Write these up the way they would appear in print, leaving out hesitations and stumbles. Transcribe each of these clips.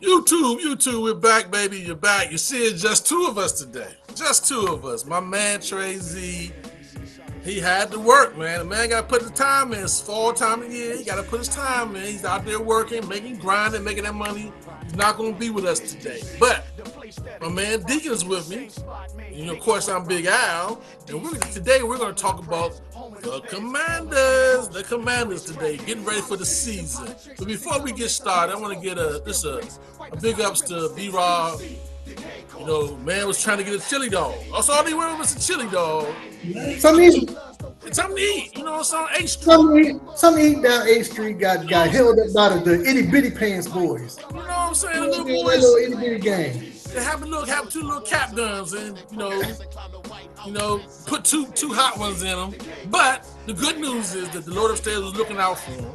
YouTube, we're back, baby. You're back. You see, it's just two of us today. Just two of us. My man Trey Z, he had to work, man. The man got to put the time in. It's fall time of year. He got to put his time in. He's out there working, grinding, making that money. He's not going to be with us today. But my man Deacon is with me. Of course, I'm Big Al. And today we're going to talk about the Commanders. The Commanders today, getting ready for the season. But before we get started, I want to get a big ups to B-Rob. Man was trying to get a chili dog. That's all he wanted was a chili dog. Something to eat. It's on 8th Street. Something to eat down 8th Street got held up by the itty bitty pants boys. You know what I'm saying? The little boys. That little itty bitty gang. They have two little cap guns and put two hot ones in them. But the good news is that the Lord upstairs was looking out for him,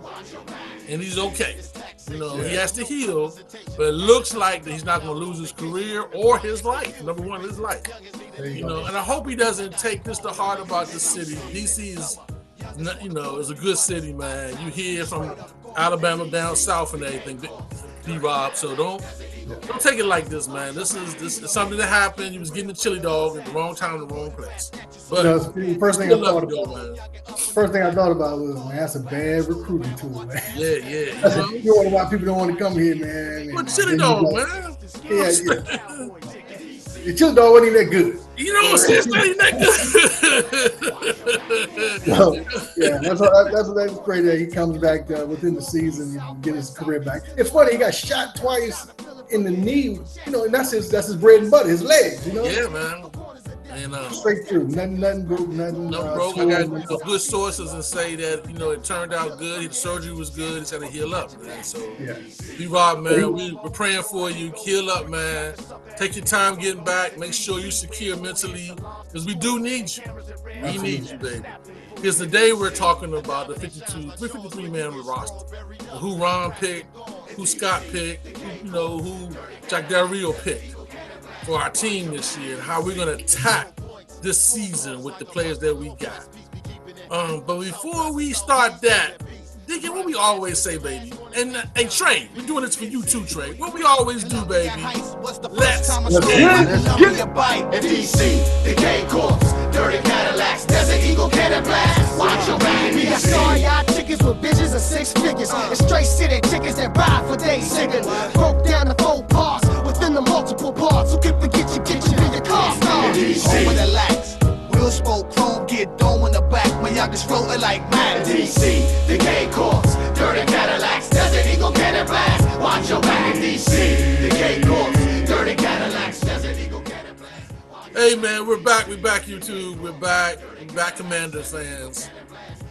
and he's okay. He has to heal, but it looks like that he's not going to lose his career or his life. Number one, his life. And I hope he doesn't take this to heart about this city. DC is, is a good city, man. You hear from Alabama down south and everything, B-Rob. So don't take it like this, man. This is something that happened. He was getting a chili dog at the wrong time in the wrong place. But the first thing I thought about was, man, that's a bad recruiting tool, man. Yeah. You know why people don't want to come here, man. What chili dog, man? Yeah. The chili dog wasn't even that good. You know what I'm saying? It's not even that good. That's great that he comes back within the season and get his career back. It's funny, he got shot twice in the knee, and that's his bread and butter, his legs, Yeah, man. And straight through, nothing broke. I got good sources and say that it turned out good. The surgery was good. It's gonna heal up, man. So, B-Rob, man, we're praying for you. Heal up, man. Take your time getting back. Make sure you're secure mentally, because we do need you. We need you, baby. Because today we're talking about the 53-man roster. Who Ron picked, who Scott picked, who Jack Del Rio picked for our team this year, and how we're going to attack this season with the players that we got. But before we start that, Deacon, what we always say, baby, and hey, Trey, we're doing this for you too, Trey. What we always do, baby, let's get a bite in DC, the K Corps, dirty Cadillacs, Desert Eagle cannon blast. Watch your back. We got star-eyed chickens with bitches and 6 figures, and straight city chickens that ride for days singing. Broke down the 4 parts within the multiple parts. So keep the get you in your car. Over the lights, wheel spoke chrome, get dome in the back. My youngest floating like mad. DC, the K Corps, dirty Cadillacs, Desert Eagle cannon blast. Watch your back in DC, the K Corps, dirty Cadillacs, Desert Eagle cannon blast. Hey, man, we're back, YouTube. We're back, Commanders fans.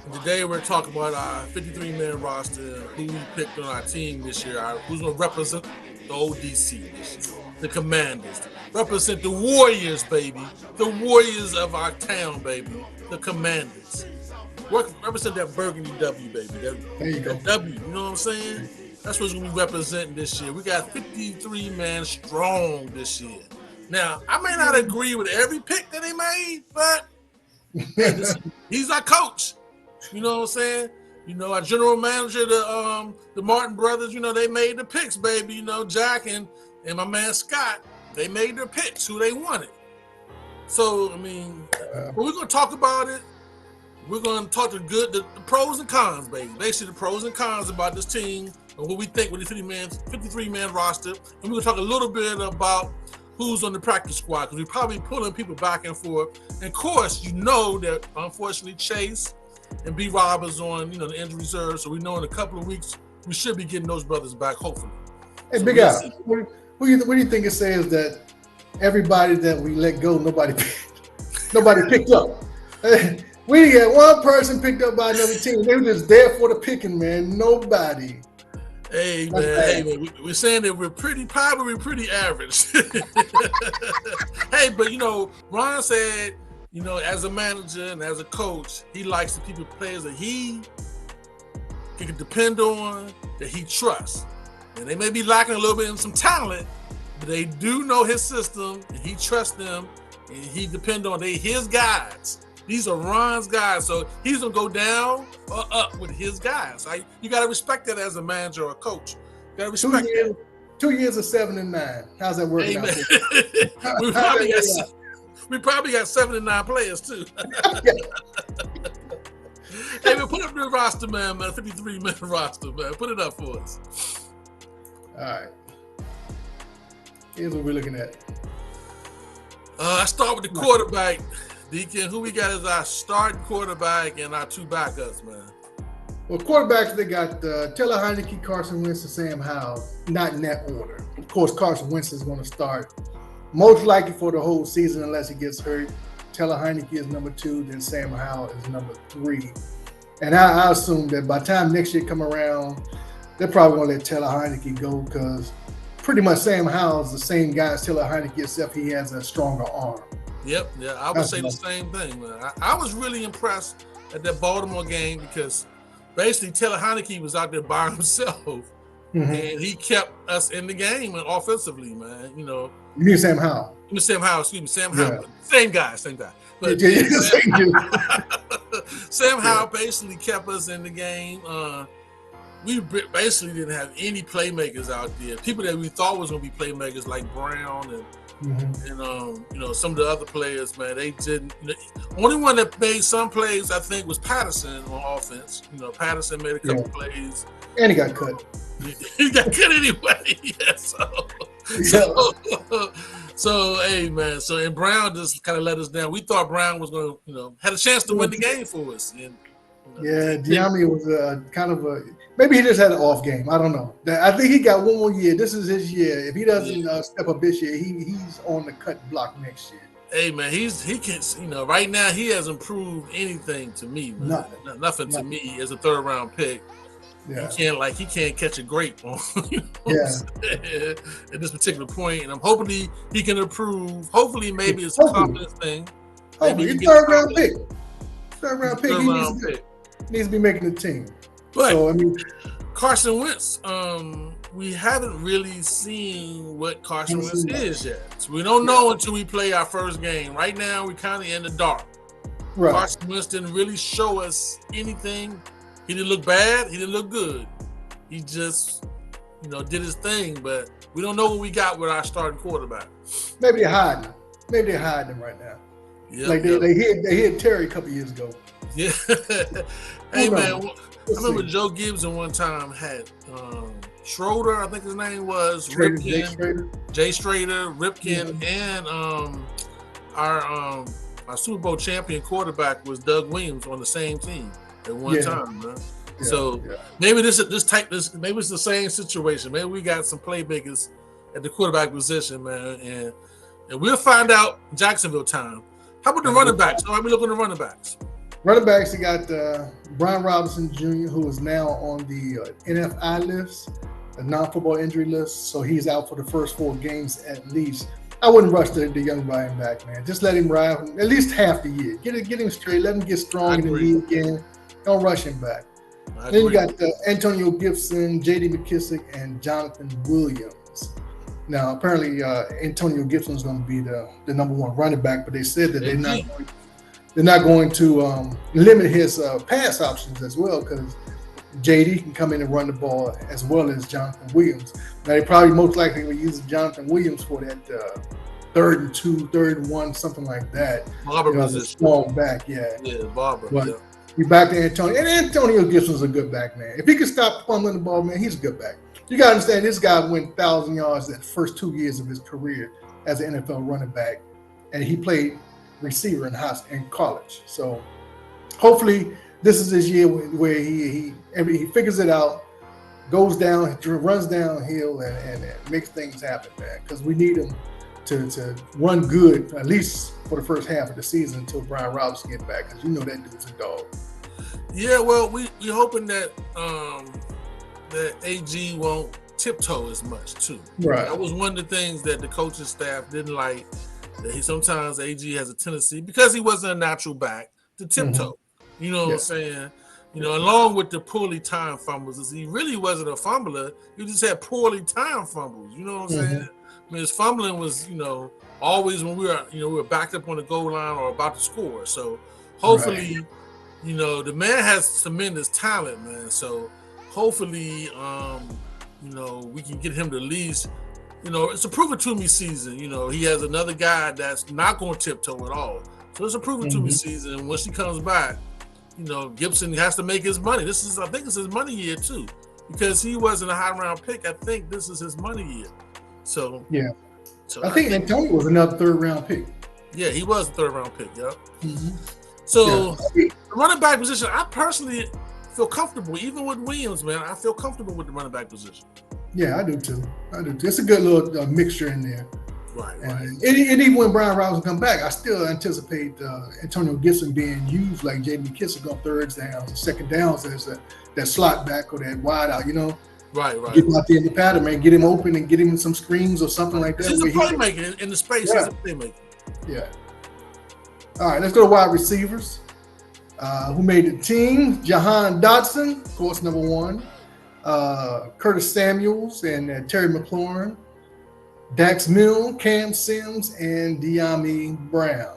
And today we're talking about our 53-man roster, who we picked on our team this year, who's going to represent the old DC this year, the Commanders. Represent the Warriors, baby. The Warriors of our town, baby. The Commanders. Represent that burgundy W, baby. That W, you know what I'm saying? That's what's going to be representing this year. We got 53-man strong this year. Now, I may not agree with every pick that they made, but he's our coach. You know what I'm saying? Our general manager, the Martin brothers, they made the picks, baby. Jack and my man Scott, they made their picks, who they wanted. So, we're going to talk about it. We're going to talk the pros and cons, baby. Basically, the pros and cons about this team and what we think with the 53-man roster. And we're going to talk a little bit about who's on the practice squad, because we're probably pulling people back and forth. And, of course, that, unfortunately, Chase and B-Rob is on, the injury reserve. So we know in a couple of weeks, we should be getting those brothers back, hopefully. Hey, so Big Al, what do you think it says that everybody that we let go, nobody picked up? We had one person picked up by another team. They were just there for the picking, man. Nobody. Hey, man, we're saying that we're pretty average. Hey, but, Ron said, as a manager and as a coach, he likes to keep the players that he can depend on, that he trusts. And they may be lacking a little bit in some talent, but they do know his system, and he trusts them, and he depends on his guys. These are Ron's guys, so he's going to go down or up with his guys. You got to respect that as a manager or a coach. You got to respect that. 2 years of 7-9. How's that working Amen. out? we How's that probably got working out? we probably got 7-9 players too. Hey, man, put up the roster, man. 53-man roster, man. Put it up for us. All right. Here's what we're looking at. I start with the quarterback, Deacon. Who we got as our starting quarterback and our two backups, man? Well, quarterbacks, they got Taylor Heineke, Carson Wentz, and Sam Howell, not in that order. Of course, Carson Wentz is going to start most likely for the whole season unless he gets hurt. Taylor Heineke is number 2, then Sam Howell is number 3. And I assume that by the time next year come around, they're probably going to let Taylor Heineke go because pretty much Sam Howell's the same guy as Taylor Heineke, except he has a stronger arm. Yep, yeah, I would say the same thing, man. I was really impressed at that Baltimore game because basically Taylor Heineke was out there by himself, and he kept us in the game and offensively, man. You know, you mean Sam Howell? Sam Howell. Same guy. But Sam Howell basically kept us in the game. We basically didn't have any playmakers out there. People that we thought was going to be playmakers like Brown and you know, some of the other players, man, they didn't. The only one that made some plays, I think, was Patterson on offense. You know, Patterson made a couple plays. And he got cut. He got cut anyway. So, hey, man. So, and Brown just kind of let us down. We thought Brown was going to, you know, had a chance to win the game for us. And, Giambi was kind of maybe he just had an off game. I don't know. I think he got one more year. This is his year. If he doesn't step up this year, he's on the cut block next year. Hey, man, he can, you know, right now he hasn't proved anything to me, man. Nothing to me as a 3rd round pick. Yeah. He can't catch a grape on at this particular point. And I'm hoping he can improve. Hopefully, maybe it's a confidence thing. Hopefully, he's 3rd round pick. 3rd round pick. He needs to be making the team. But so, I mean, Carson Wentz, we haven't really seen what Carson Wentz is yet. So we don't know until we play our first game. Right now, we're kind of in the dark. Right. Carson Wentz didn't really show us anything. He didn't look bad. He didn't look good. He just, you know, did his thing. But we don't know what we got with our starting quarterback. Maybe they're hiding him. Maybe they're hiding him right now. Yep, like they hit Terry a couple years ago. Yeah. Hey, man, I remember Joe Gibson one time had Schroeder, I think his name was, Jay Strader, Ripken, and our Super Bowl champion quarterback was Doug Williams on the same team at one time, man. Maybe maybe it's the same situation. Maybe we got some playmakers at the quarterback position, man, and we'll find out Jacksonville time. How about the running backs? How are we looking at the running backs? Running backs, you got Brian Robinson Jr., who is now on the NFI list, the non-football injury list. So he's out for the first 4 games at least. I wouldn't rush the young Brian back, man. Just let him ride at least half the year. Get him straight. Let him get strong in the league again. Don't rush him back. Then you got Antonio Gibson, J.D. McKissick, and Jonathan Williams. Now, apparently, Antonio Gibson is going to be the number 1 running back, but they said that they're not going to limit his pass options as well because JD can come in and run the ball as well as Jonathan Williams. Now, they probably most likely will use Jonathan Williams for that 3rd and 2, 3rd and 1, something like that. Barber was a small back, Yeah, Barber. But you back to Antonio. And Antonio Gibson's a good back, man. If he can stop pummeling the ball, man, he's a good back. You got to understand, this guy went 1,000 yards the first 2 years of his career as an NFL running back, and he played receiver in college. So hopefully this is his year where he figures it out, goes down, runs downhill, and makes things happen, man. Because we need him to run good at least for the first half of the season until Brian Robinson gets back, because you know that dude's a dog. Yeah, well, we're hoping that that AG won't tiptoe as much too. Right. That was one of the things that the coaching staff didn't like. That sometimes AG has a tendency, because he wasn't a natural back, to tiptoe. You know what I'm saying? You know, along with the poorly timed fumbles, he really wasn't a fumbler. He just had poorly timed fumbles. You know what I'm saying? I mean, his fumbling was, you know, always when we were backed up on the goal line or about to score. So hopefully, you know, the man has tremendous talent, man. So hopefully, we can get him to at least, it's a prove it to me season. He has another guy that's not going to tiptoe at all. So it's a prove it to me season. And once he comes back, Gibson has to make his money. I think it's his money year too, because he wasn't a high round pick. I think this is his money year. So yeah, I think Antonio was another 3rd round pick. Yeah, he was a 3rd round pick. Yep. So the running back position, I personally feel comfortable, even with Williams, man. I feel comfortable with the running back position. Yeah, I do too. It's a good little mixture in there. Right. And even when Brian Robinson come back, I still anticipate Antonio Gibson being used like J.D. McKissick on 3rd downs and 2nd downs as that slot back or that wide out, Right. Get him out there in the pattern, man. Get him open and get him some screens or something like that. He's a playmaker in the space. Yeah. He's a playmaker. Yeah. All right, let's go to wide receivers. Who made the team? Jahan Dotson, of course, number 1. Curtis Samuels and Terry McLaurin. Dax Milne, Cam Sims, and De'Ami Brown.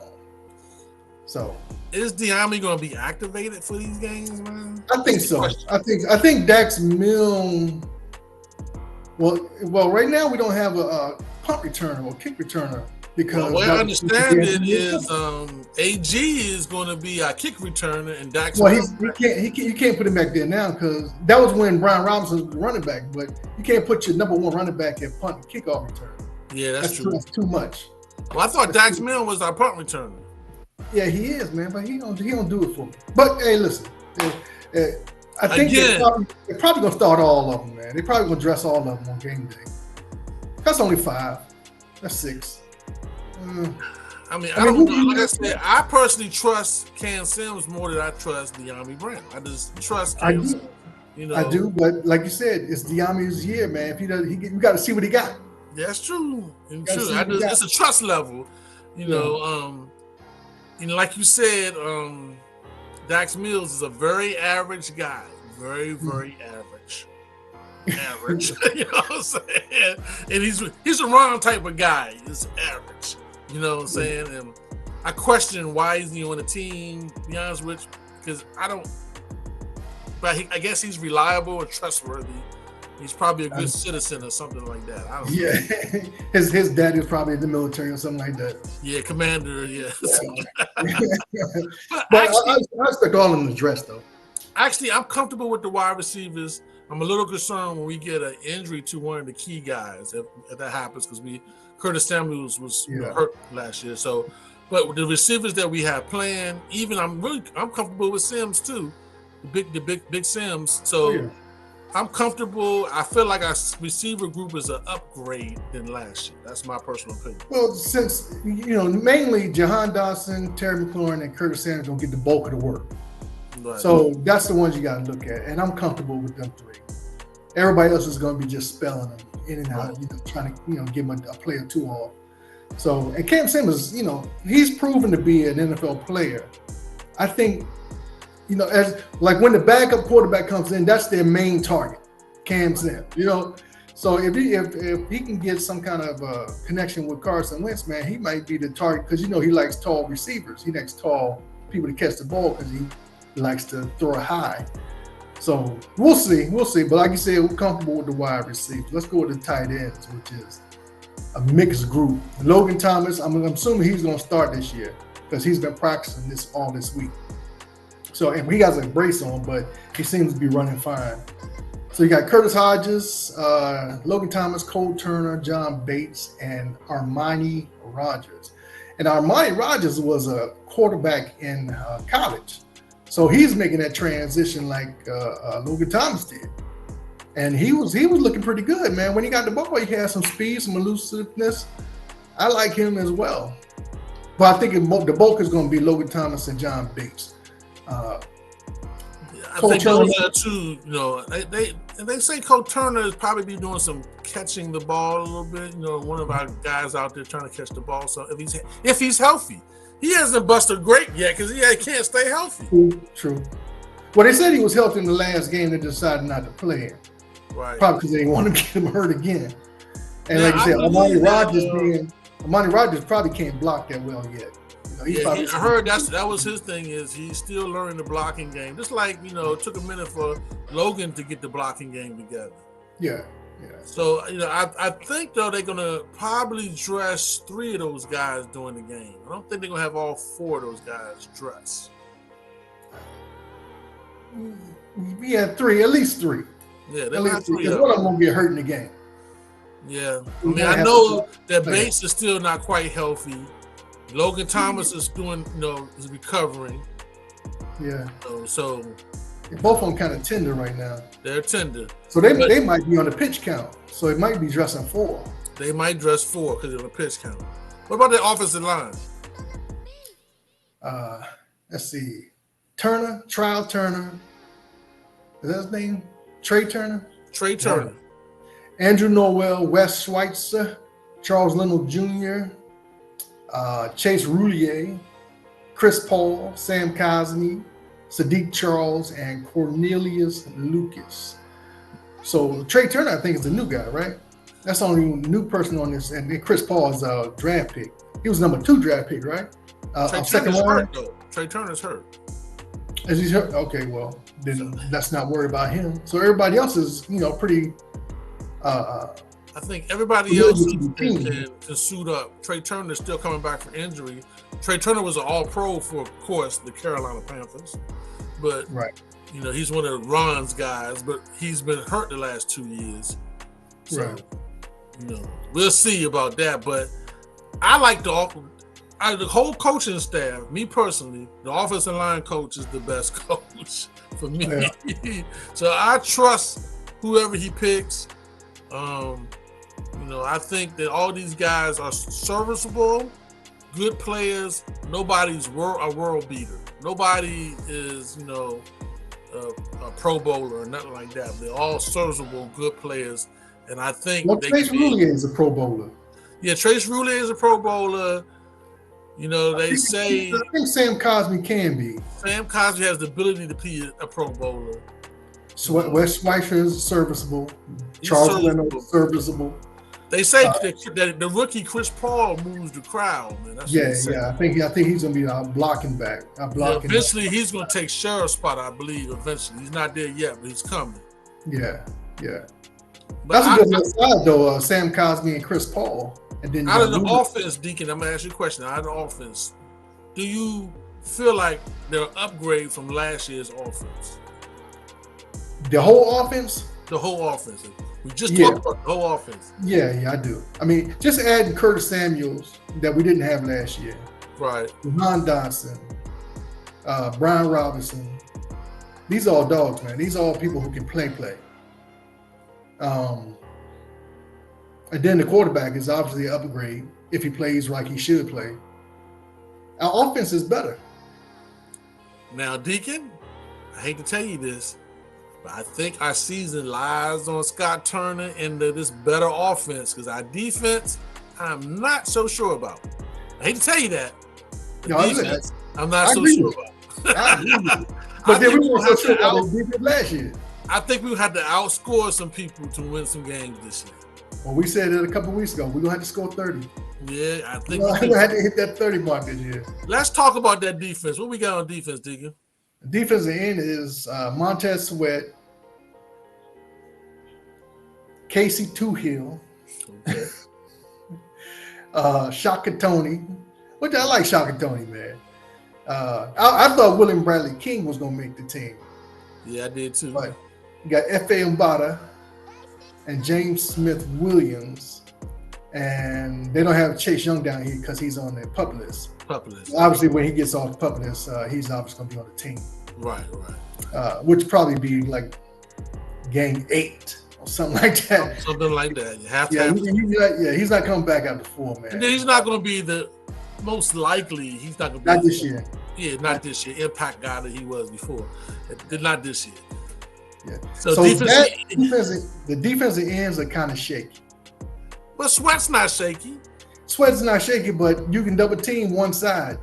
So, is De'Ami going to be activated for these games, man? I think so. I think Dax Milne. Well, right now we don't have a punt returner or kick returner because what I understand is AG is going to be a kick returner and Dax. Well, you can't put him back there now because that was when Brian Robinson was the running back, but you can't put your number 1 running back at punt and kickoff return. Yeah, that's true. That's too much. Well, I thought Dax Milne was our punt returner. Yeah, he is, man, but he don't do it for me. But hey, listen, I think they're probably gonna start all of them, man. They're probably gonna dress all of them on game day. That's only 5. That's 6. I don't know. Like I said, I personally trust Cam Sims more than I trust De'Ami Brown. I just trust Cam Sims. I do, but like you said, it's De'Ami's year, man. If he does, you got to see what he got. That's true. It's a trust level, like you said, Dax Mills is a very average guy. Very, very average. Average. You know what I'm saying? And he's a wrong type of guy. He's average. You know what I'm saying? And I question why isn't he on the team, to be honest with you, because I guess he's reliable and trustworthy. He's probably a good citizen or something like that. I don't know. His dad is probably in the military or something like that. Yeah, commander. Yeah. But I expect all of them to dress though. Actually, I'm comfortable with the wide receivers. I'm a little concerned when we get an injury to one of the key guys if that happens because Curtis Samuels was hurt last year. So, but the receivers that we have playing, even I'm comfortable with Sims too, the big Sims. So. I'm comfortable. I feel like our receiver group is an upgrade than last year. That's my personal opinion. Well, since mainly Jahan Dotson, Terry McLaurin, and Curtis Sanders don't get the bulk of the work. Right. So that's the ones you got to look at, and I'm comfortable with them 3. Everybody else is going to be just spelling them in and out, trying to give them a play or 2 off. So, and Cam Simmons, he's proven to be an NFL player. I think. As like when the backup quarterback comes in, that's their main target, Cam Sims. So if he can get some kind of connection with Carson Wentz, man, he might be the target because he likes tall receivers. He likes tall people to catch the ball because he likes to throw it high. So we'll see. But like you said, we're comfortable with the wide receivers. Let's go with the tight ends, which is a mixed group. Logan Thomas, I'm assuming he's going to start this year because he's been practicing all this week. So, and he has a brace on, but he seems to be running fine. So you got Curtis Hodges, Logan Thomas, Cole Turner, John Bates, and Armani Rogers. And Armani Rogers was a quarterback in college. So he's making that transition like Logan Thomas did. And he was looking pretty good, man. When he got the ball, he had some speed, some elusiveness. I like him as well. But I think the bulk is going to be Logan Thomas and John Bates. I think those are 2. They say Cole Turner is probably be doing some catching the ball a little bit. One of our guys out there trying to catch the ball. So if he's healthy, he hasn't busted great yet because he can't stay healthy. True. Well, they said he was healthy in the last game. They decided not to play him. Right. Probably because they didn't want to get him hurt again. And like you said, Armani Rogers probably can't block that well yet. I heard that was his thing. Is he's still learning the blocking game. Just like it took a minute for Logan to get the blocking game together. Yeah, Yeah. So, I think, though, they're going to probably dress 3 of those guys during the game. I don't think they're going to have all 4 of those guys dress. We had 3, at least 3. Yeah, they're At going to have least 3. 3 Because of one them. of them will get hurt in the game. Yeah. I We mean, might I have know to that play Bates is still not quite healthy. Logan Thomas is doing, is recovering. Yeah. So both of them kind of tender right now. they're tender. So they might be on the pitch count. So it might be dressing 4. They might dress 4 because they're on the pitch count. What about the offensive line? Let's see. Turner, Trial Turner. Is that his name? Trey Turner? Trey Turner. Andrew Norwell, Wes Schweitzer, Charles Leno Jr., Chase Roulier, Chris Paul, Sam Cosmi, Sadiq Charles, and Cornelius Lucas. So Trey Turner, I think, is the new guy, right? That's the only new person on this. And Chris Paul is a draft pick. He was number 2 draft pick, right? Trey Turner's hurt, though. Trey Turner's hurt. Is he hurt? Okay, well, then let's not worry about him. So everybody else is, pretty. I think everybody else can suit up. Trey Turner's still coming back from injury. Trey Turner was an all-pro for, of course, the Carolina Panthers. But, right. He's one of Ron's guys, but he's been hurt the last 2 years. So, right. We'll see about that. But I like the whole coaching staff. Me personally, the offensive line coach is the best coach for me. Yeah. So I trust whoever he picks. I think that all these guys are serviceable, good players. Nobody's a world beater. Nobody is, a Pro Bowler or nothing like that. They're all serviceable, good players. And I think Trace Roulier is a Pro Bowler. Yeah, Trace Roulier is a Pro Bowler. I think Sam Cosmi can be. Sam Cosmi has the ability to be a Pro Bowler. Wes Schweitzer is serviceable. Charles Leno is serviceable. They say that the rookie Chris Paul moves the crowd, man. That's I think he's gonna be our blocking back. Eventually, he's gonna take Sheriff's spot, I believe. Eventually, he's not there yet, but he's coming. Yeah. But that's a good side though. Sam Cosmi and Chris Paul. And then out of the offense, Deacon, I'm gonna ask you a question. Out of the offense, do you feel like they're an upgrade from last year's offense? The whole offense? The whole offense. We just talked about the whole offense. Yeah, I do. I mean, just adding Curtis Samuels that we didn't have last year. Right. Ron Dodson, Brian Robinson. These are all dogs, man. These are all people who can play. And then the quarterback is obviously an upgrade if he plays like he should play. Our offense is better. Now, Deacon, I hate to tell you this, but I think our season lies on Scott Turner and this better offense because our defense, I'm not so sure about. I hate to tell you that. Defense, I'm not so sure about. But then we weren't so sure about the defense last year. I think we had to outscore some people to win some games this year. Well, we said it a couple of weeks ago. We're going to have to score 30. Yeah, I think we're going to have to hit that 30 mark this year. Let's talk about that defense. What we got on defense, Deacon? The defensive end is Montez Sweat, Casey Toohill, Shaka Tony, which I like Shaka Tony, man. I thought William Bradley King was going to make the team. Yeah, I did too. But you got F.A. Mbata and James Smith Williams, and they don't have Chase Young down here because he's on the pup list. Obviously, when he gets off the pup list, he's obviously going to be on the team. Right. Which probably be like game 8 or something like that. Something like that. He's not coming back after 4, man. And then he's not going to be the most likely. He's not going to be not this year. Yeah, not this year. Impact guy that he was before. Not this year. Yeah. So the defensive ends are kind of shaky. But Sweat's not shaky. Sweat's not shaky, but you can double team one side.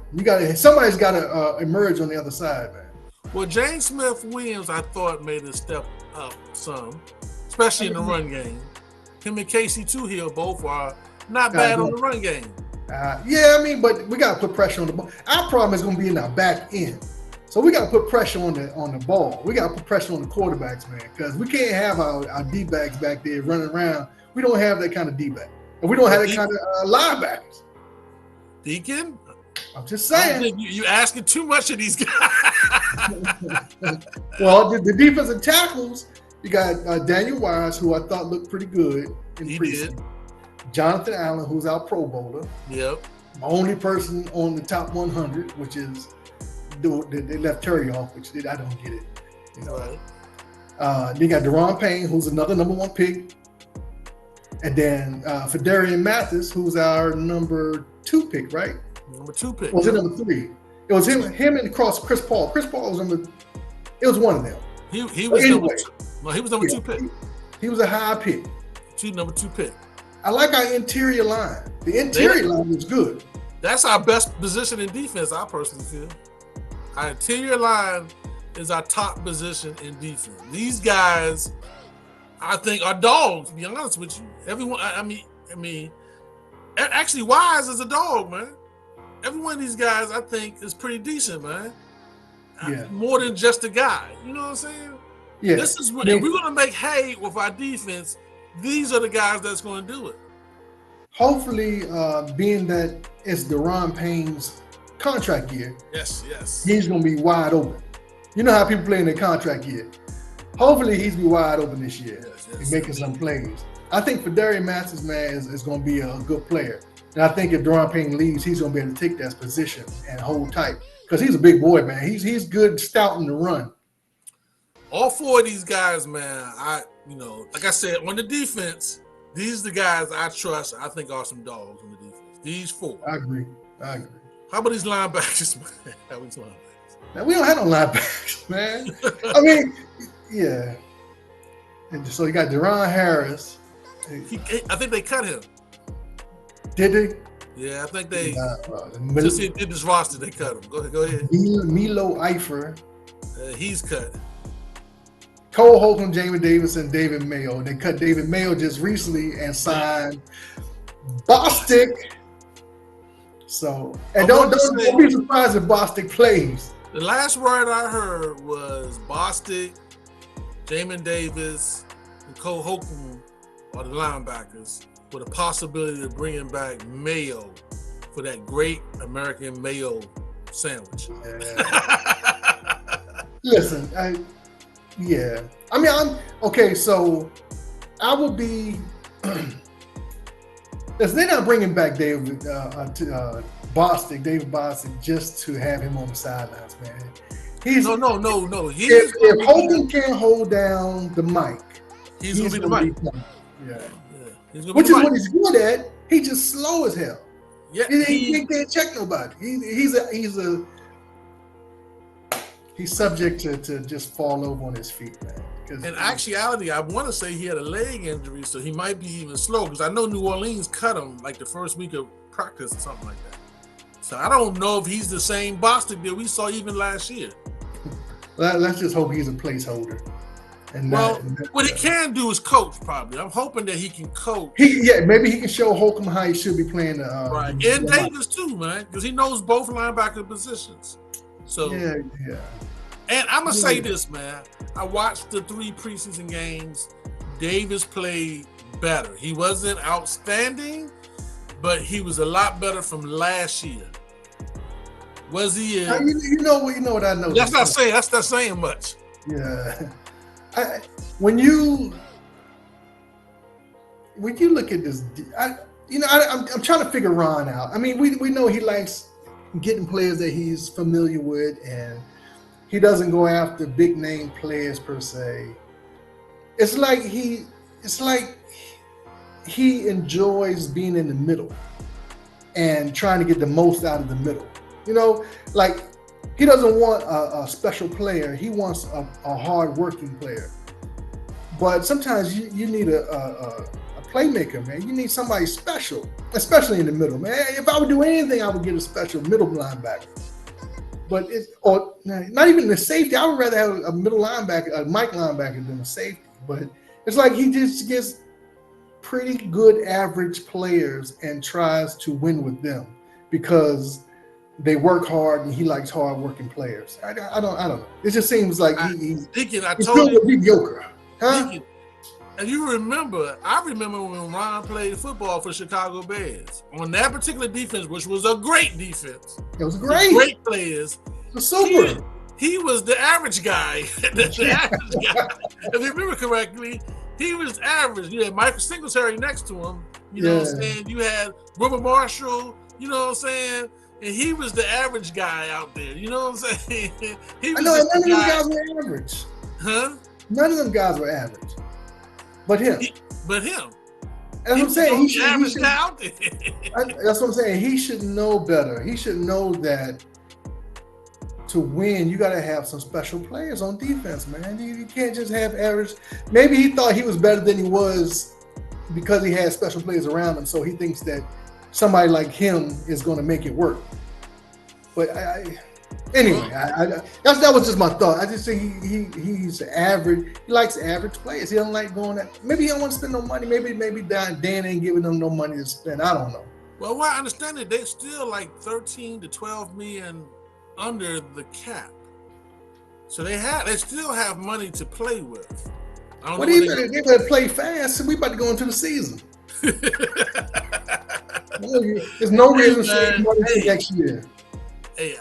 Somebody's got to emerge on the other side, man. Well, James Smith Williams, I thought made a step up some, especially in the run game. Him and Casey Toohill both are not bad on the run game. But we got to put pressure on the ball. Our problem is going to be in our back end. So we got to put pressure on the ball. We got to put pressure on the quarterbacks, man, because we can't have our D-backs back there running around. We don't have that kind of D-back. And we don't have that kind of linebackers. Deacon? I'm just I don't saying. think you asking too much of these guys. Well, the defensive tackles, you got Daniel Wise, who I thought looked pretty good in preseason. Jonathan Allen, who's our Pro Bowler. Yep. The only person on the top 100, which is they left Terry off, which I don't get it. You know. Right. You got Deron Payne, who's another number 1 pick. And then Fedarian Mathis, who's our number 2 pick, right? Number 2 pick. Was it number 3? It was him and Chris Paul. Chris Paul was it was one of them. He was anyway, number 2. No, he was number 2 pick. He was a high pick. Number 2 pick. I like our interior line. The interior line was good. That's our best position in defense, I personally feel. Our interior line is our top position in defense. These guys, I think, are dogs, to be honest with you. Everyone, I mean, actually, Wise is a dog, man. Every one of these guys, I think, is pretty decent, man. Yeah. More than just a guy. You know what I'm saying? Yeah. This is what, if we're going to make hay with our defense, these are the guys that's going to do it. Hopefully, being that it's Deron Payne's contract year, yes, he's going to be wide open. You know how people play in their contract year. Hopefully, he's be wide open this year and making some plays. I think Fedarian Mathis, man, is going to be a good player. And I think if Deron Payne leaves, he's going to be able to take that position and hold tight because he's a big boy, man. He's good stout in the run. All 4 of these guys, man, like I said, on the defense, these are the guys I trust. I think are some dogs on the defense. These 4. I agree. How about these linebackers, man? Now, we don't have no linebackers, man. I mean, yeah. And so you got Deron Harris. I think they cut him. Did they? Yeah, I think they just did this roster. They cut him. Go ahead. Milo Eifert. He's cut. Cole Holcomb, Jamie Davis, and David Mayo. They cut David Mayo just recently and signed Bostic. So, and don't be surprised if Bostic plays. The last word I heard was Bostic, Jamin Davis, and Cole Holcomb are the linebackers, with a possibility of bringing back Mayo for that great American mayo sandwich. Yeah. Listen, I mean, I'm okay. So I would be. They're not bringing back David Bostic just to have him on the sidelines, man. No. If Holcomb can't hold down the mic, he's gonna be the mic. Yeah. Which is what he's good at. He just slow as hell. Yeah, he can't check nobody. He's subject to just fall over on his feet, man. In actuality, I want to say he had a leg injury, so he might be even slow. Because I know New Orleans cut him like the first week of practice or something like that. So I don't know if he's the same Bostic that we saw even last year. Let's just hope he's a placeholder. What he can do is coach, probably. I'm hoping that he can coach. Maybe he can show Holcomb how he should be playing. Right, and Davis too, man, because he knows both linebacker positions. So yeah. And I'm gonna say this, man. I watched the 3 preseason games. Davis played better. He wasn't outstanding, but he was a lot better from last year. Was he? You know what I know. That's not saying much. Yeah. When you look at this, I'm trying to figure Ron out. I mean, we know he likes getting players that he's familiar with, and he doesn't go after big name players per se. It's like he enjoys being in the middle and trying to get the most out of the middle. Like he doesn't want a special player. He wants a hard-working player. But sometimes you need a playmaker, man. You need somebody special, especially in the middle, man. If I would do anything, I would get a special middle linebacker. But not even the safety. I would rather have a middle linebacker, a Mike linebacker, than a safety. But it's like he just gets pretty good average players and tries to win with them because they work hard and he likes hard working players. I don't know. It just seems like he's Deacon, I good told you, with mediocre. Huh? Deacon, and I remember when Ron played football for Chicago Bears on that particular defense, which was a great defense. It was great. Great players. It was super. He was the average guy. If you remember correctly, he was average. You had Michael Singletary next to him. You know what I'm saying? You had Robert Marshall. You know what I'm saying? And he was the average guy out there. You know what I'm saying? He was none of them guys were average. Huh? None of them guys were average. But him. But him. That's what I'm saying. He should, out there. That's what I'm saying. He should know better. He should know that to win, you got to have some special players on defense, man. You can't just have average. Maybe he thought he was better than he was because he had special players around him, so he thinks that somebody like him is going to make it work. But anyway, that was just my thought. I just think he's average. He likes average players. He don't like going that. Maybe he don't want to spend no money. Maybe Dan ain't giving them no money to spend. I don't know. Well, I understand that they're still like 13 to 12 million under the cap, so they still have money to play with. Well, they better play fast. So we about to go into the season. There's no reason to save money for next year. Hey,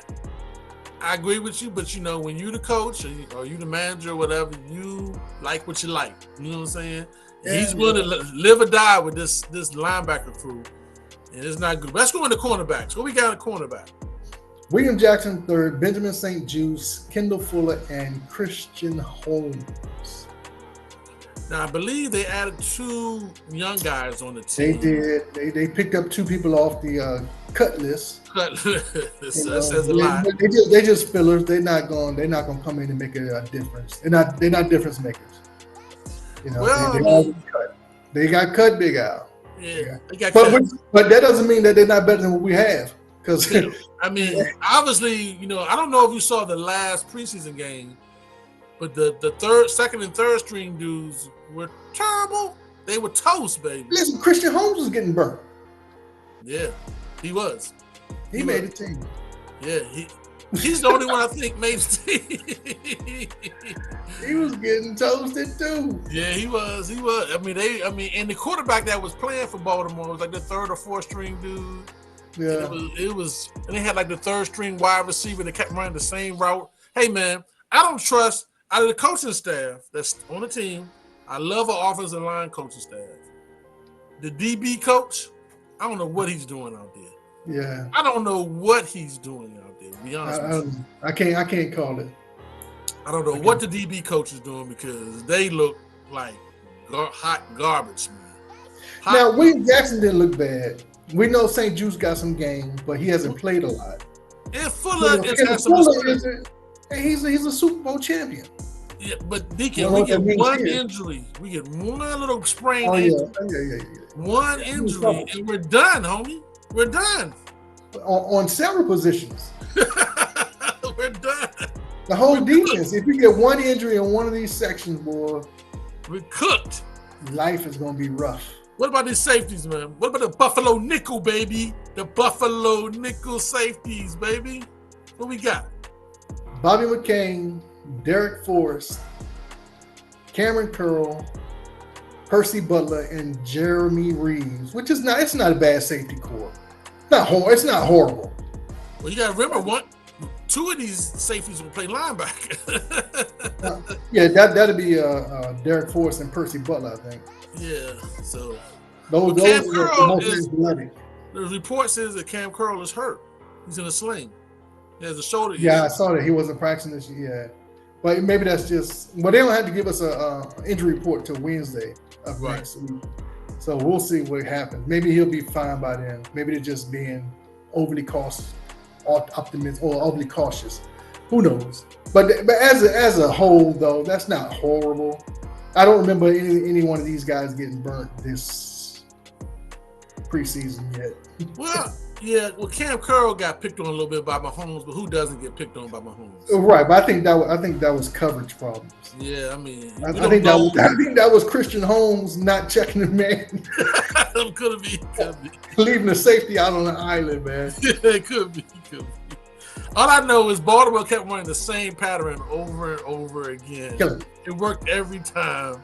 I agree with you, but you know, when you the coach or you the manager or whatever, you like what you like. You know what I'm saying? Yeah, he's going to live or die with this linebacker crew, and it's not good. Let's go into cornerbacks. What we got in cornerback? William Jackson III, Benjamin St. Juste, Kendall Fuller, and Christian Holmes. Now, I believe they added 2 young guys on the team. They did. They picked up 2 people off the cut list. That says a lot. They just fillers. They're not going to come in and make a difference. They're not difference makers. You know, well, they got cut, Big Al. Yeah, they got cut. But that doesn't mean that they're not better than what we have. Because I mean, obviously, you know, I don't know if you saw the last preseason game, but the second and third string dudes were terrible. They were toast, baby. Listen, Christian Holmes was getting burnt. Yeah, he was. He made the team. Yeah, he's the only one I think made the team. He was getting toasted too. Yeah, he was. I mean, and the quarterback that was playing for Baltimore was like the third or fourth string dude. Yeah, and they had like the third string wide receiver that kept running the same route. Hey man, I don't trust out of the coaching staff that's on the team. I love our offensive line coaching staff. The DB coach, I don't know what he's doing out there. Yeah, I don't know what he's doing out there. To be honest with you, I can't call it. I don't know what the DB coach is doing because they look like hot garbage, man. Now William Jackson didn't look bad. We know St. Juste got some games, but he hasn't played a lot. And Fuller he's a Super Bowl champion. Yeah, but Deacon, we get one injury. We get one little sprain. One injury, and we're done, homie. We're done. On several positions. We're done. The whole defense. If you get one injury in one of these sections, boy, we're cooked. Life is going to be rough. What about these safeties, man? What about the Buffalo nickel, baby? The Buffalo nickel safeties, baby. What we got? Bobby McCain, Derek Forrest, Cameron Curl, Percy Butler, and Jeremy Reeves, which is it's not a bad safety core. It's not horrible. Well, you got to remember 2 of these safeties will play linebacker. Yeah, that'll be Derek Forrest and Percy Butler, I think. Yeah, so those are the most athletic. The report says that Cam Curl is hurt. He's in a sling. He has a shoulder issue. Yeah, I saw that he wasn't practicing this year. Yeah. But maybe that's just. But they don't have to give us a injury report till Wednesday of next week. So we'll see what happens. Maybe he'll be fine by then. Maybe they're just being overly optimistic or overly cautious. Who knows? But as a whole, though, that's not horrible. I don't remember any one of these guys getting burnt this preseason yet. Well, yeah. Well, Cam Curl got picked on a little bit by Mahomes, but who doesn't get picked on by Mahomes? Right, but I think that was coverage problems. Yeah, I mean, I think that was Christian Holmes not checking the man. Could be. Leaving the safety out on the island, man. Yeah, it could be. All I know is Baltimore kept running the same pattern over and over again. Killing. It worked every time.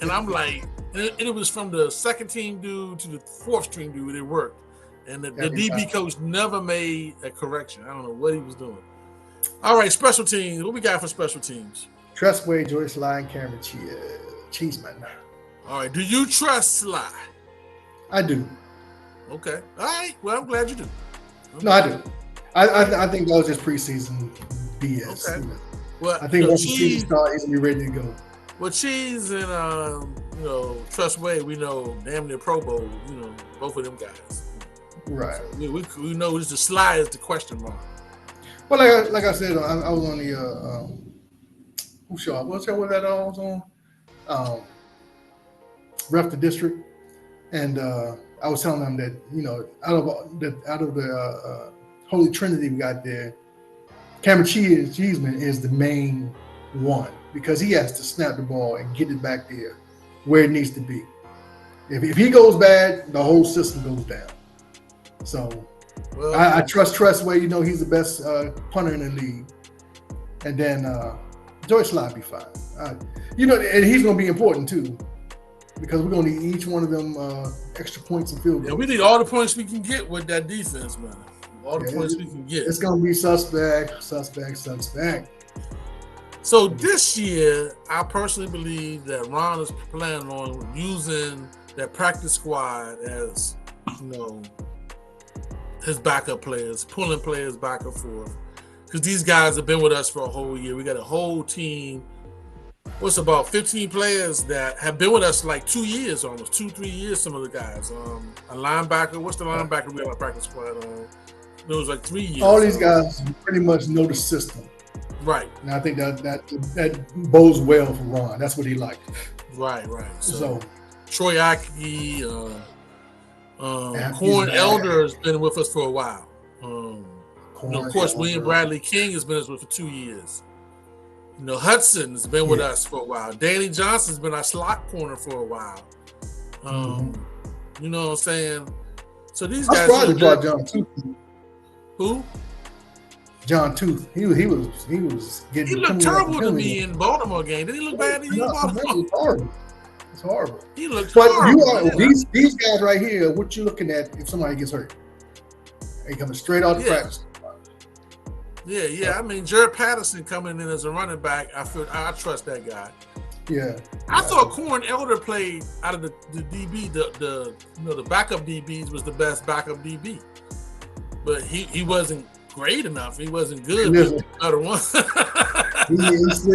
And I'm like, it was from the second team dude to the fourth string dude, it worked. And the DB coach never made a correction. I don't know what he was doing. All right, special teams. What we got for special teams? Trustway, Joyce Sly, and Cameron Cheeseman. All right. Do you trust Sly? I do. Okay. All right. Well, I'm glad you do. Okay. No, I do. I think that was just preseason BS. Okay. You know. Well, I think once the season starts, he's gonna be ready to go. Well, Cheese and Trustway, we know damn near Pro Bowl. Both of them guys. Right. So we know the Sly is the question mark. Well, like I said, I was on the whose show? What show was that I was on? Ref the District, and I was telling them that out of the Holy Trinity we got there, Cameron Cheeseman is the main one because he has to snap the ball and get it back there where it needs to be. If he goes bad, the whole system goes down. So I trust Trustway. He's the best punter in the league, and then Joyce Sly be fine. And he's going to be important too. Because we're going to need each one of them extra points and field goals. Yeah, we need all the points we can get with that defense, man. All the points we can get. It's going to be suspect. So this year, I personally believe that Ron is planning on using that practice squad as, his backup players, pulling players back and forth. Because these guys have been with us for a whole year. We got a whole team. What's about 15 players that have been with us like 2 years, almost 2-3 years. Some of the guys, a linebacker. What's the linebacker we have on practice squad? It was like 3 years. All these guys pretty much know the system, right? And I think that bodes well for Ron. That's what he liked. Right. So Troy Aki, Corn Elder has been with us for a while. Of course, William Bradley King has been with us for 2 years. Hudson has been with us for a while. Danny Johnson's been our slot corner for a while. You know what I'm saying? So these guys. I brought John Tooth. Who? John Tooth. He was getting. He looked terrible to me in Baltimore game. Did he look bad in Baltimore? It's horrible. He looked horrible. These guys right here. What you looking at if somebody gets hurt? They coming straight out of practice. Yeah. I mean, Jared Patterson coming in as a running back, I trust that guy. Yeah. I thought Corn Elder played out of the DB, the backup DBs was the best backup DB. But he wasn't great enough. He wasn't good. He was the better one.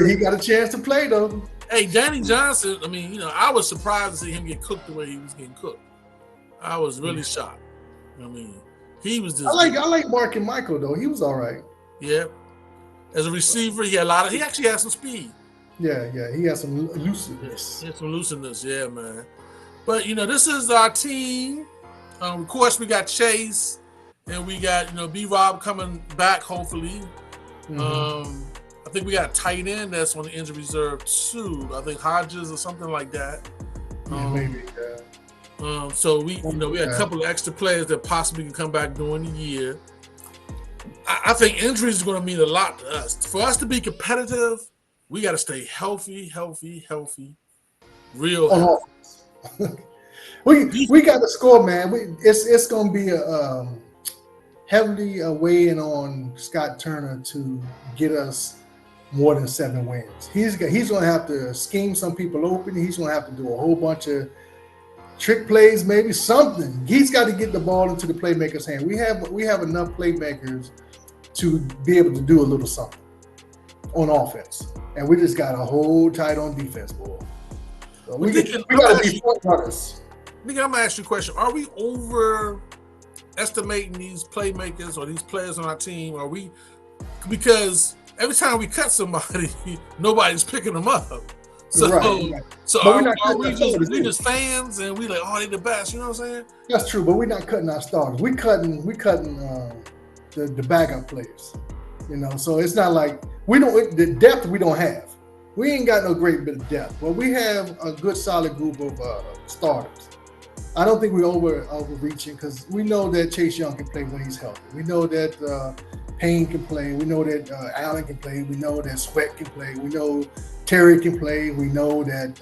he got a chance to play though. Hey, Danny Johnson, I mean, I was surprised to see him get cooked the way he was getting cooked. I was really shocked. I mean, he was just I like Mark and Michael though. He was all right. Yeah. As a receiver, he actually had some speed. Yeah. He had some looseness. He had some looseness, yeah, man. But, this is our team. Of course, we got Chase and we got, B-Rob coming back, hopefully. I think we got a tight end that's on the injury reserve, too. I think Hodges or something like that. Maybe, so we had a couple of extra players that possibly can come back during the year. I think injuries is going to mean a lot to us. For us to be competitive, we got to stay healthy, real healthy. we got to score, man. It's going to be a heavily weighing on Scott Turner to get us more than 7 wins. He's going to have to scheme some people open. He's going to have to do a whole bunch of trick plays, maybe something. He's got to get the ball into the playmakers' hand. We have enough playmakers to be able to do a little something on offense, and we just got to hold tight on defense, boy. So we got to be front runners. Nigga, I'm gonna ask you a question. Are we overestimating these playmakers or these players on our team? Because every time we cut somebody, nobody's picking them up. So, are we just fans and we like, they the best? You know what I'm saying? That's true, but we're not cutting our starters. We cutting the backup players. So it's not like the depth we don't have. We ain't got no great bit of depth, but we have a good solid group of starters. I don't think we're overreaching because we know that Chase Young can play when he's healthy. We know that Payne can play. We know that Allen can play. We know that Sweat can play. We know Terry can play. We know that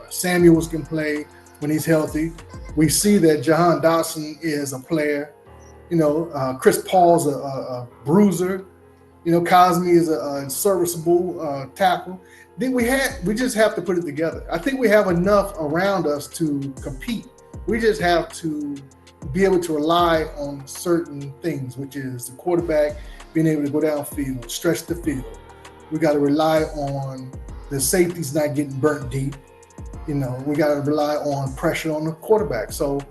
Samuels can play when he's healthy. We see that Jahan Dotson is a player. Chris Paul's a bruiser. Cosme is a serviceable tackle. Then we just have to put it together. I think we have enough around us to compete. We just have to be able to rely on certain things, which is the quarterback being able to go downfield, stretch the field. We got to rely on the safeties not getting burnt deep. We got to rely on pressure on the quarterback. So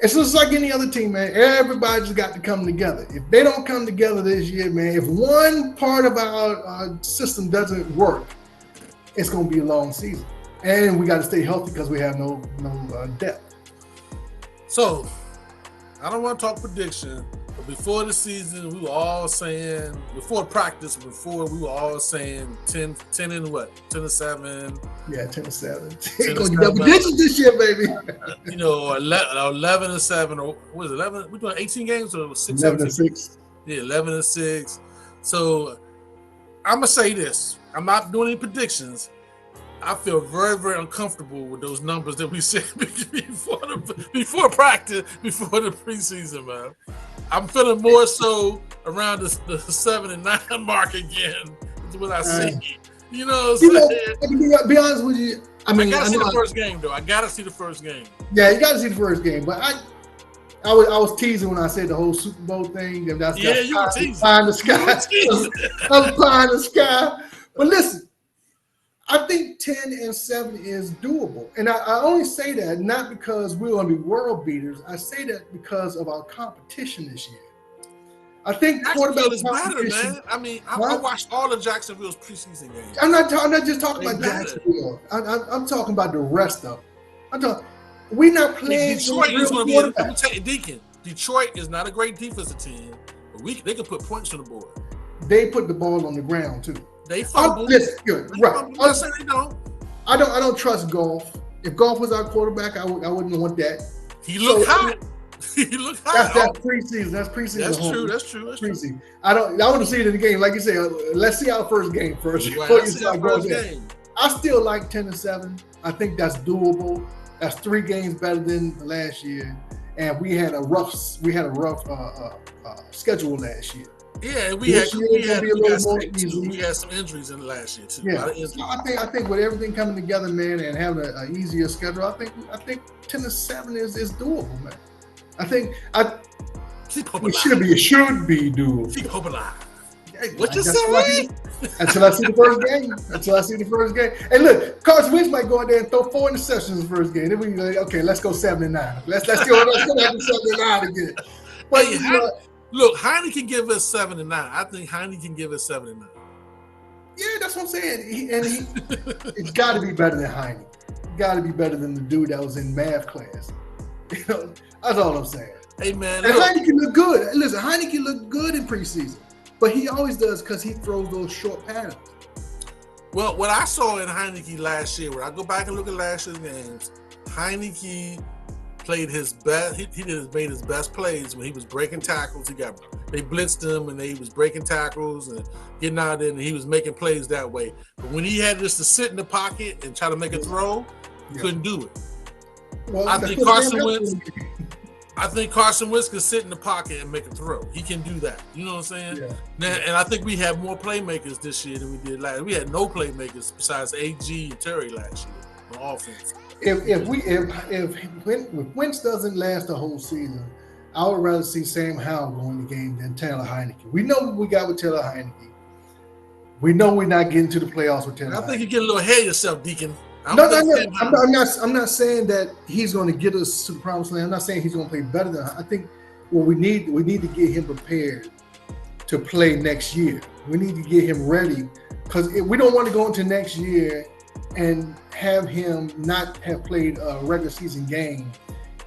it's just like any other team, man. Everybody's got to come together. If they don't come together this year, man, if one part of our system doesn't work, it's going to be a long season. And we got to stay healthy because we have no depth. So, I don't want to talk prediction, but before the season, we were all saying, before practice, we were all saying 10 and what? 10 and 7. Yeah, 10 and 7. 10 Going to double digits this year, baby. 11 and 7, or what is it, 11? We're doing 18 games or 6? 11 and 6. Yeah, 11 and 6. So, I'm going to say this. I'm not doing any predictions. I feel very, very uncomfortable with those numbers that we said before practice, before the preseason, man. I'm feeling more so around the 7 and 9 mark again. Is what I see. You know what I'm saying? To be honest with you, I gotta see the first game, though. I gotta see the first game. Yeah, you gotta see the first game. But I was teasing when I said the whole Super Bowl thing. You were teasing. Pie in the sky. I was pie in the sky. But listen. I think 10 and 7 is doable. And I only say that not because we're going to be world beaters. I say that because of our competition this year. I think quarterback is better, man. I mean, I watched all of Jacksonville's preseason games. I'm not just talking about Jacksonville. I'm talking about the rest of them. We're not playing. Detroit is going to be. Let me tell you, Deacon. Detroit is not a great defensive team, but they can put points on the board. They put the ball on the ground too. They fumble. Right. I'm saying they don't. I don't trust Goff. If Goff was our quarterback, I wouldn't want that. He looked hot. He looked hot. That's preseason. That's preseason. That's true. Preseason. I want to see it in the game. Like you said, let's see our first game first. Right, let's see our first game. I still like 10 and 7. I think that's doable. That's 3 games better than last year. And we had a rough schedule last year. Yeah, we had some injuries in the last year too. Yeah, so I think with everything coming together, man, and having an easier schedule, I think 10 and 7 is doable, man. I think it should be doable. Keep hope alive. What you say? Until I see the first game. And look, Carson Wentz might go in there and throw 4 interceptions in the first game. Then we like, okay, let's go 7 and 9. Let's go back to 7 and 9 again. But look, Heine can give us 7 and 9. I think Heine can give us 7 and 9. Yeah, that's what I'm saying. It's got to be better than Heine. Got to be better than the dude that was in math class. That's all I'm saying. Hey man, and Heine can look good. Listen, Heine can look good in preseason, but he always does because he throws those short patterns. Well, what I saw in Heineke last year, when I go back and look at last year's games, Heineke played his best. He made his best plays when he was breaking tackles. They blitzed him and he was breaking tackles and getting out there and he was making plays that way. But when he had just to sit in the pocket and try to make a throw, he couldn't do it. Well, I think Carson Wentz can sit in the pocket and make a throw. He can do that. You know what I'm saying? Yeah. And I think we have more playmakers this year than we did last year. We had no playmakers besides AG and Terry last year on offense. If Wentz doesn't last the whole season, I would rather see Sam Howell go in the game than Taylor Heineke. We know what we got with Taylor Heineke. We know we're not getting to the playoffs with Taylor Heineke. I think you get a little ahead of yourself, Deacon. I'm not saying that he's going to get us to the promised land. I'm not saying he's going to play better than. I think what we need to get him prepared to play next year. We need to get him ready because we don't want to go into next year and have him not have played a regular season game,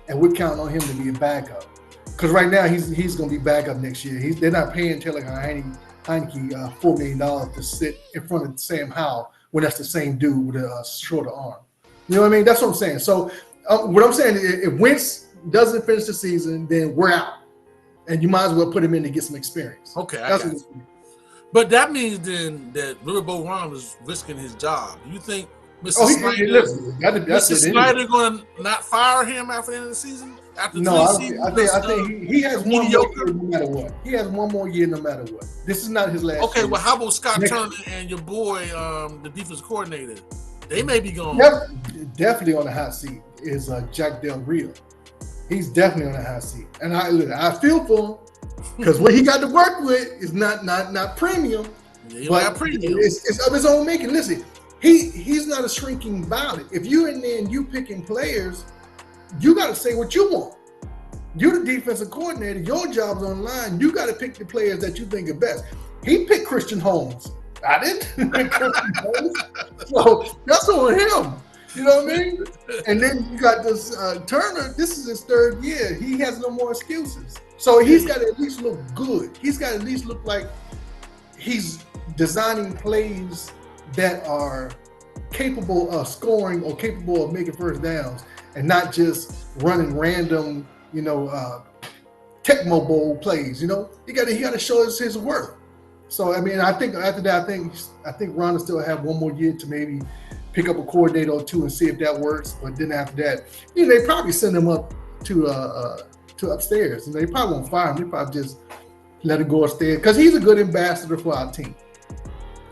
and we're counting on him to be a backup. Because right now he's going to be backup next year. They're not paying Taylor Heineke $4 million to sit in front of Sam Howell when that's the same dude with a shorter arm. You know what I mean? That's what I'm saying. So what I'm saying is if Wentz doesn't finish the season, then we're out. and you might as well put him in to get some experience. Okay, That's what but that means then that Riverboat Ron is risking his job. Do you think Mr. Mr. Snyder going to not fire him after the end of the season? After no, three seasons, I think he has one more year no matter what. He has one more year no matter what. This is not his last. Okay, year. Well, how about Scott Turner and your boy, the defense coordinator? They may be going. Definitely on the hot seat is Jack Del Rio. He's definitely on the hot seat, and I feel for him because what he got to work with is not premium, but premium. It's of his own making. Listen, he's not a shrinking violet. If you're in there and you picking players, you got to say what you want. You're the defensive coordinator. Your job's on the line. You got to pick the players that you think are best. He picked Christian Holmes. I didn't pick Christian Holmes. So that's on him. You know what I mean? And then you got this Turner. This is his third year. He has no more excuses. So he's got to at least look good. He's got to at least look like he's designing plays that are capable of scoring or capable of making first downs and not just running random, Tecmo Bowl plays. He got to show us his worth. So I mean, I think after that, I think Ron will still have one more year to maybe pick up a coordinator or two and see if that works. But then after that, they probably send him up to upstairs, and they probably won't fire him. They probably just let him go upstairs because he's a good ambassador for our team.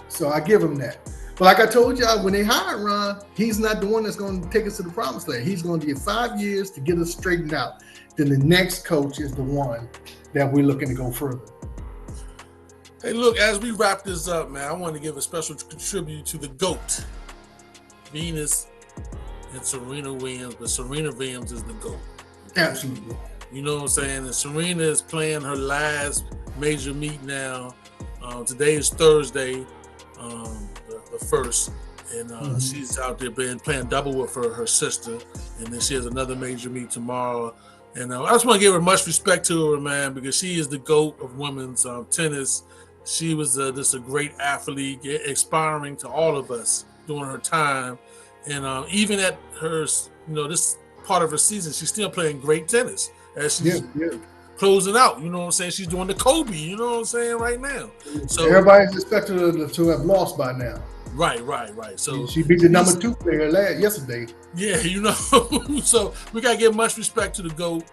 So I give him that. But like I told y'all, when they hired Ron, he's not the one that's going to take us to the promised land. He's going to get 5 years to get us straightened out. Then the next coach is the one that we're looking to go further. Hey, look, as we wrap this up, man, I want to give a special tribute to the GOAT, Venus and Serena Williams, but Serena Williams is the GOAT. Absolutely. You know what I'm saying? And Serena is playing her last major meet now. Today is Thursday, the first, and she's out there playing double with her sister, and then she has another major meet tomorrow. And I just want to give her much respect to her, man, because she is the GOAT of women's tennis. She was just a great athlete, inspiring to all of us during her time. And even at her, this part of her season, she's still playing great tennis as she's closing out. You know what I'm saying? She's doing the Kobe, you know what I'm saying, right now. So everybody's expecting her to have lost by now. Right. So she beat the number 2 player yesterday. Yeah, so we got to give much respect to the GOAT.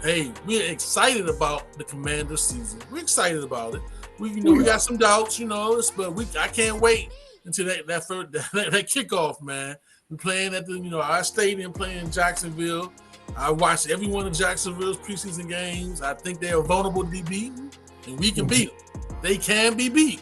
Hey, we're excited about the Commanders season. We're excited about it. We got some doubts, but I can't wait until that kickoff, man. We're playing at our stadium, playing in Jacksonville. I watched every one of Jacksonville's preseason games. I think they are vulnerable to be beaten, and we can beat them. They can be beat.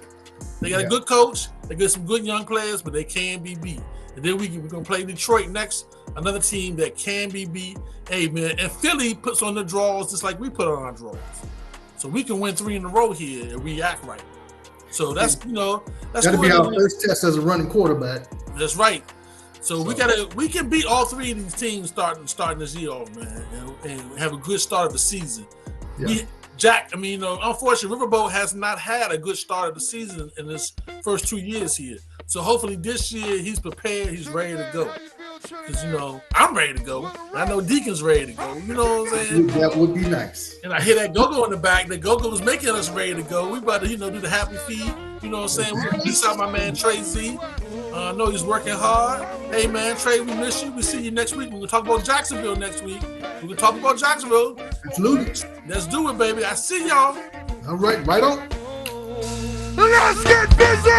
They got a good coach. They got some good young players, but they can be beat. And then we're going to play Detroit next, another team that can be beat. Hey, man, and Philly puts on the draws just like we put on our draws. So we can win 3 in a row here and react right. So that's that'll be our first test as a running quarterback. That's right. So we can beat all 3 of these teams starting this year off, man, and have a good start of the season. Yeah. Unfortunately, Riverboat has not had a good start of the season in his first 2 years here. So hopefully this year he's prepared, he's ready to go. Because, I'm ready to go. I know Deacon's ready to go. You know what I'm saying? That would be nice. And I hear that go-go in the back. The go-go is making us ready to go. We about to, do the happy feed. You know what I'm saying? We're going to peace out my man Trey Z. I know he's working hard. Hey, man, Trey, we miss you. We see you next week. We're going to talk about Jacksonville next week. We're going to talk about Jacksonville. Absolutely. Let's do it, baby. I see y'all. All right, right on. Let's get busy!